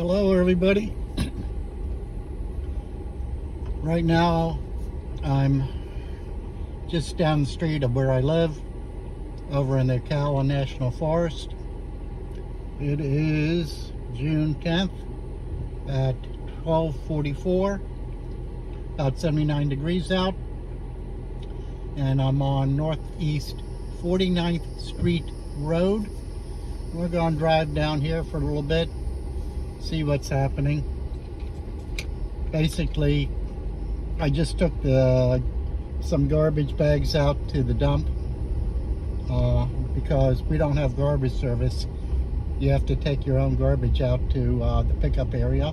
Hello everybody. Right now I'm just down the street of where I live, over in the Ocala National Forest. It is June 10th at 12:44, about 79 degrees out, and I'm on Northeast 49th Street Road. We're going to drive down here for a little bit, see what's happening. Basically, I just took some garbage bags out to the dump because we don't have garbage service. You have to take your own garbage out to the pickup area.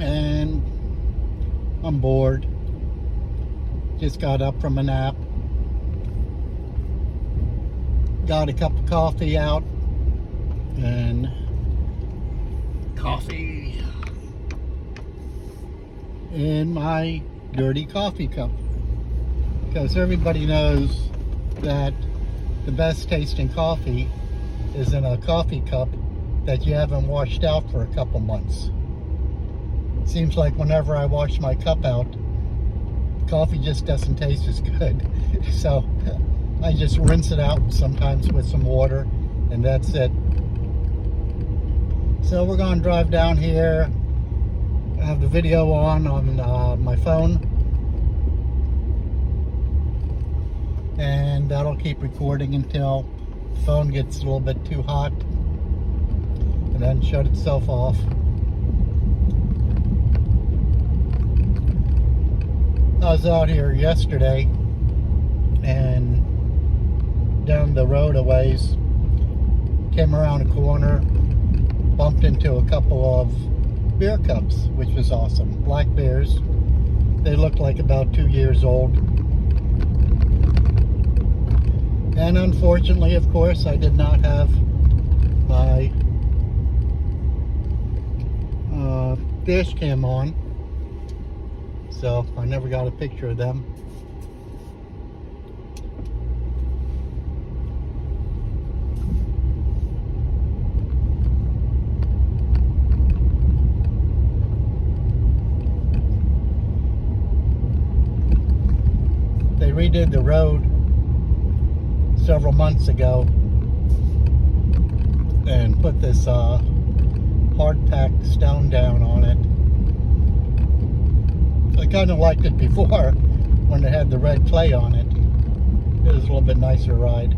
And I'm bored. Just got up from a nap. Got a cup of coffee out. And coffee in my dirty coffee cup, because everybody knows that the best tasting coffee is in a coffee cup that you haven't washed out for a couple months. It seems like whenever I wash my cup out, coffee just doesn't taste as good. So I just rinse it out sometimes with some water, and that's it. So we're going to drive down here. I have the video on my phone, and that'll keep recording until the phone gets a little bit too hot and then shut itself off. I was out here yesterday and down the road a ways, came around a corner, bumped into a couple of beer cups, which was awesome. Black beers. They looked like about 2 years old. And unfortunately, of course, I did not have my dash cam on, so I never got a picture of them. They redid the road several months ago and put this hard-packed stone down on it. I kind of liked it before when it had the red clay on it. It was a little bit nicer ride.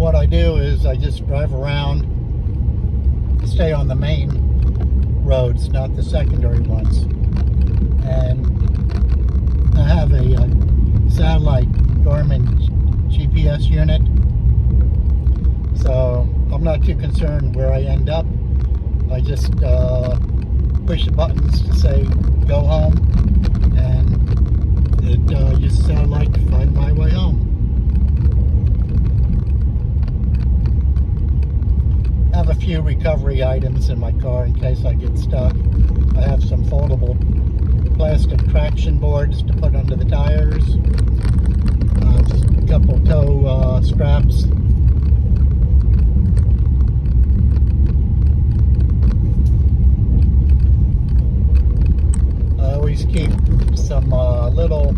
What I do is I just drive around, stay on the main roads, not the secondary ones. And I have a satellite Garmin GPS unit, so I'm not too concerned where I end up. I just push the buttons to say go home, and it uses satellite to find my way home. I have a few recovery items in my car in case I get stuck. I have some foldable plastic traction boards to put under the tires, just a couple tow straps. I always keep some little,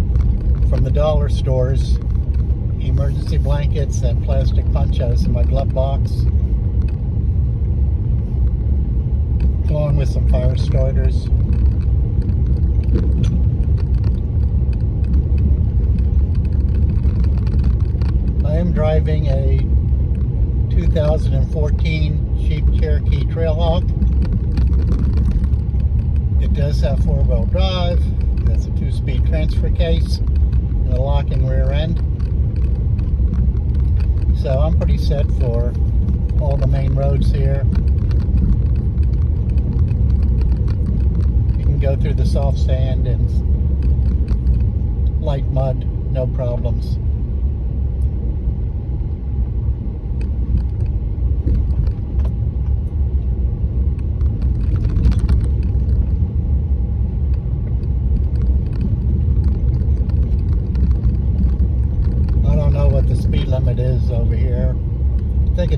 from the dollar stores, emergency blankets and plastic ponchos in my glove box, along with some fire starters. I am driving a 2014 Jeep Cherokee Trailhawk. It does have 4-wheel drive. It has a 2-speed transfer case and a locking rear end. So I'm pretty set for all the main roads here. Go through the soft sand and light mud, no problems.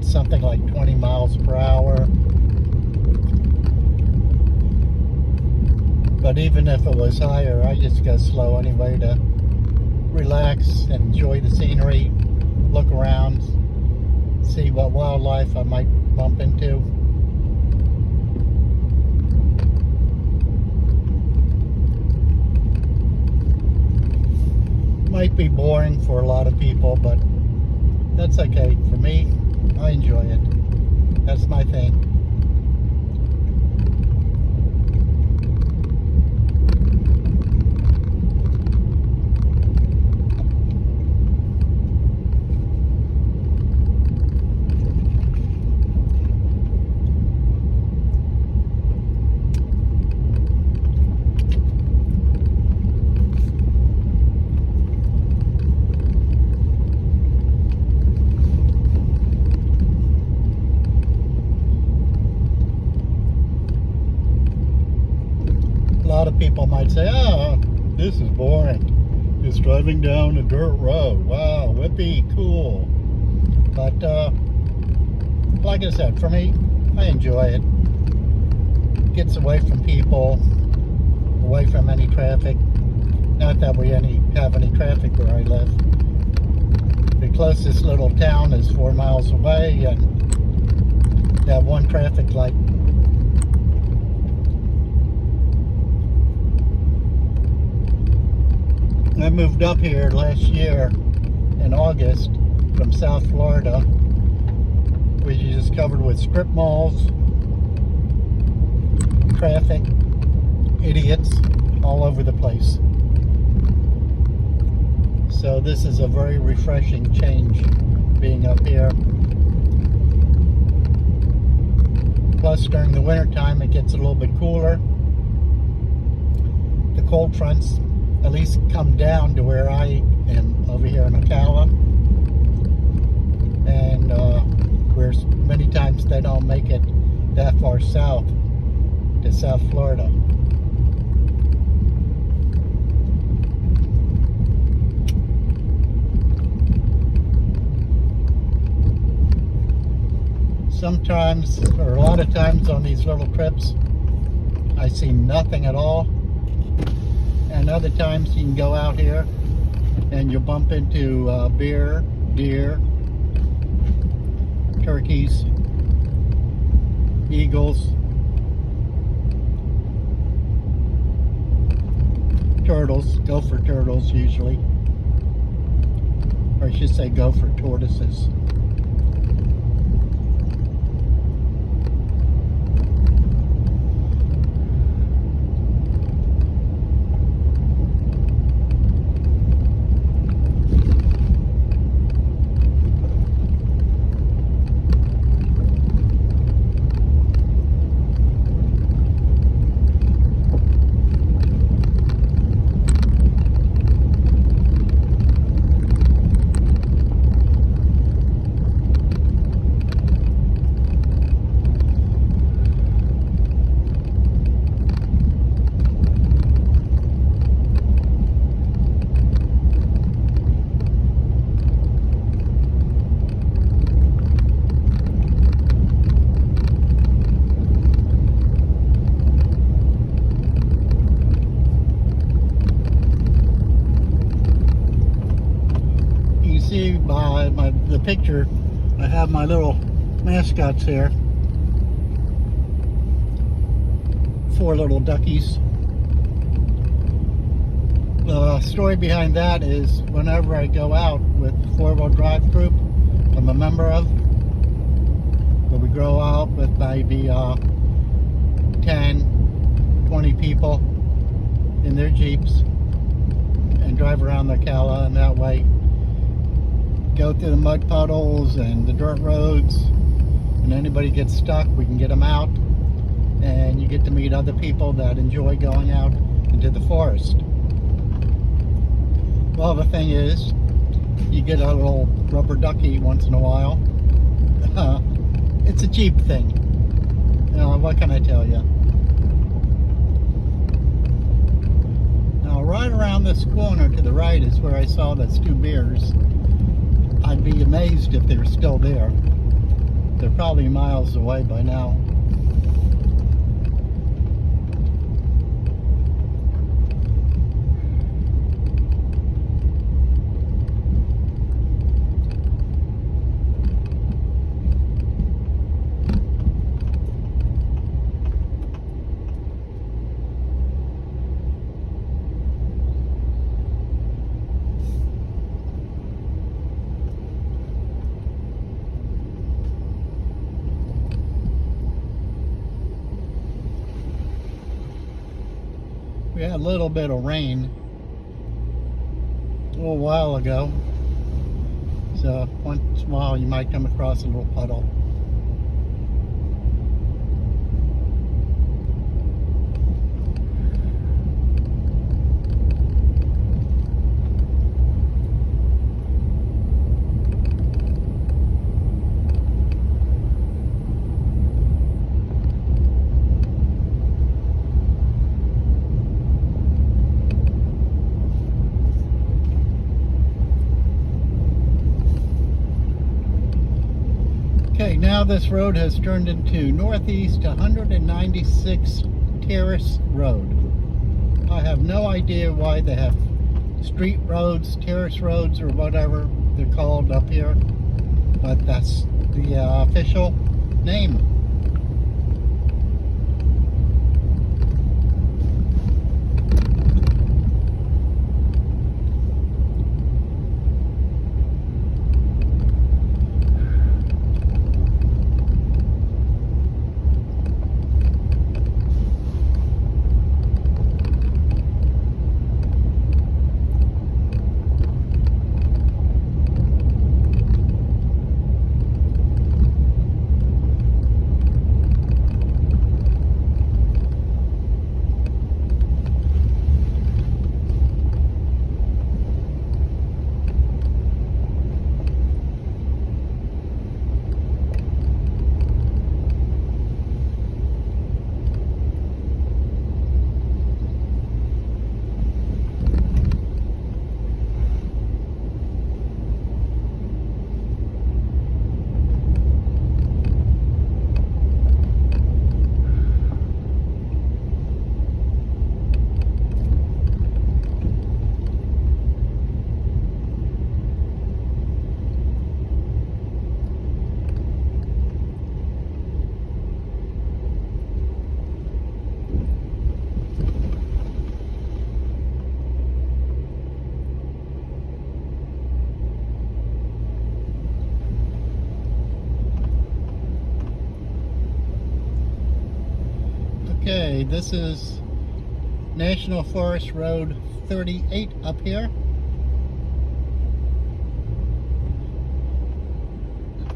it's something like 20 miles per hour. But even if it was higher, I just go slow anyway to relax and enjoy the scenery, look around, see what wildlife I might bump into. Might be boring for a lot of people, but that's okay. For me, I enjoy it. That's my thing. A lot of people might say, oh, this is boring. Just driving down a dirt road. Wow, whippy, cool. But, like I said, for me, I enjoy it. Gets away from people, away from any traffic. Not that we have any traffic where I live. The closest little town is 4 miles away, and that one traffic light. I moved up here last year in August from South Florida, which is just covered with strip malls, traffic, idiots all over the place. So this is a very refreshing change being up here. Plus during the winter time it gets a little bit cooler. The cold fronts at least come down to where I am over here in Ocala, and where many times they don't make it that far south to South Florida. Sometimes, or a lot of times on these little trips, I see nothing at all. And other times you can go out here and you'll bump into deer, turkeys, eagles, turtles, gopher turtles usually, or I should say gopher tortoises. By the picture, I have my little mascots here. 4 little duckies. The story behind that is whenever I go out with the 4-wheel drive group I'm a member of, where we go out with maybe 10, 20 people in their Jeeps and drive around the Ocala, and that way go through the mud puddles and the dirt roads, and anybody gets stuck, we can get them out, and you get to meet other people that enjoy going out into the forest. Well, the thing is, you get a little rubber ducky once in a while. It's a Jeep thing. You know, what can I tell you? Now, right around this corner to the right is where I saw those 2 bears. I'd be amazed if they were still there. They're probably miles away by now. We had a little bit of rain a little while ago, so once in a while you might come across a little puddle. Okay, now this road has turned into Northeast 196 Terrace Road. I have no idea why they have street roads, terrace roads, or whatever they're called up here, but that's the official name. Okay, this is National Forest Road 38 up here.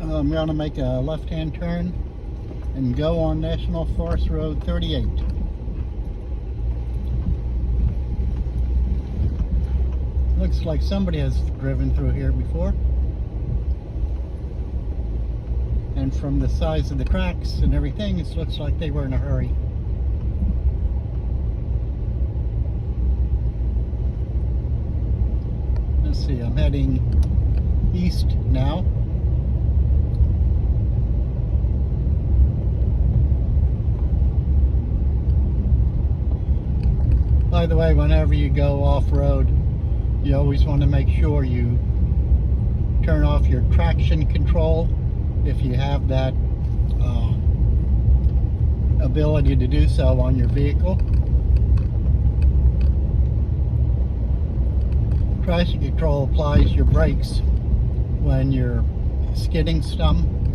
I'm going to make a left-hand turn and go on National Forest Road 38. Looks like somebody has driven through here before. And from the size of the cracks and everything, it looks like they were in a hurry. Let's see, I'm heading east now. By the way, whenever you go off-road, you always want to make sure you turn off your traction control if you have that ability to do so on your vehicle. Traction control applies your brakes when you're skidding some.